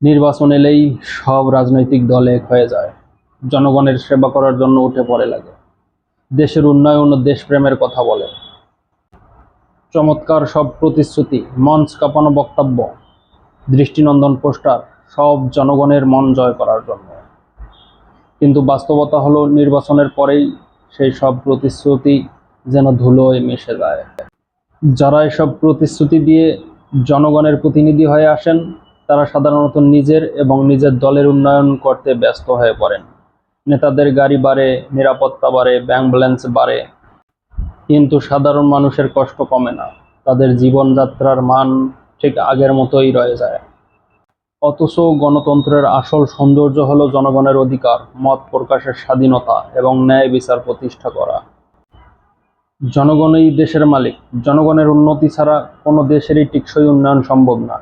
নির্বাচন এলেই সব রাজনৈতিক দল এক হয়ে যায়, জনগণের সেবা করার জন্য উঠে পড়ে লাগে, দেশের উন্নয়ন ও দেশপ্রেমের কথা বলে। চমৎকার সব প্রতিশ্রুতি, মঞ্চ কাঁপানো বক্তব্য, দৃষ্টিনন্দন পোস্টার, সব জনগণের মন জয় করার জন্য। কিন্তু বাস্তবতা হলো, নির্বাচনের পরেই সেই সব প্রতিশ্রুতি যেন ধুলোয় মিশে যায়। যারা এসব প্রতিশ্রুতি দিয়ে জনগণের প্রতিনিধি হয়ে আসেন, তারা সাধারণত নিজের এবং নিজের দলের উন্নয়ন করতে ব্যস্ত হয়ে পড়েন। নেতাদের গাড়ি বাড়ে, নিরাপত্তা বাড়ে, ব্যাংক ব্যালেন্স বাড়ে, কিন্তু সাধারণ মানুষের কষ্ট কমে না, তাদের জীবনযাত্রার মান ঠিক আগের মতোই রয়ে যায়। অথচ গণতন্ত্রের আসল সৌন্দর্য হলো জনগণের অধিকার, মত প্রকাশের স্বাধীনতা এবং ন্যায় বিচার প্রতিষ্ঠা করা। জনগণই দেশের মালিক, জনগণের উন্নতি ছাড়া কোনো দেশেরই টেকসই উন্নয়ন সম্ভব না।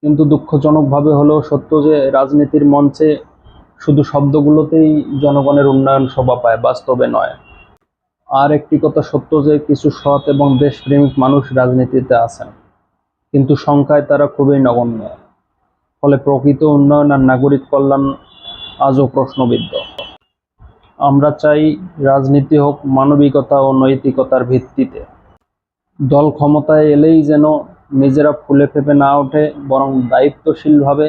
কিন্তু দুঃখজনকভাবে হলেও সত্য যে রাজনীতির মঞ্চে শুধু শব্দগুলোতেই জনগণের উন্নয়ন শোভা পায়, বাস্তবে নয়। আর একটি কথা সত্য যে কিছু সৎ এবং দেশপ্রেমিক মানুষ রাজনীতিতে আছেন, কিন্তু সংখ্যায় তারা খুবই নগণ্য। ফলে প্রকৃত উন্নয়ন আর নাগরিক কল্যাণ আজও প্রশ্নবিদ্ধ। আমরা চাই রাজনীতি হোক মানবিকতা ও নৈতিকতার ভিত্তিতে। দল ক্ষমতায় এলেই যেন নিজেরা ফুলে ফেঁপে না ওঠে, বরং দায়িত্বশীলভাবে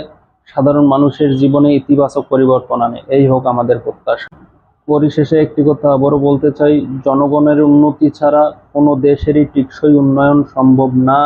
সাধারণ মানুষের জীবনে ইতিবাচক পরিবর্তন আনে, এই হোক আমাদের প্রত্যাশা। পরিশেষে একটি কথা আবারও বলতে চাই, জনগণের উন্নতি ছাড়া কোনো দেশেরই টেকসই উন্নয়ন সম্ভব না।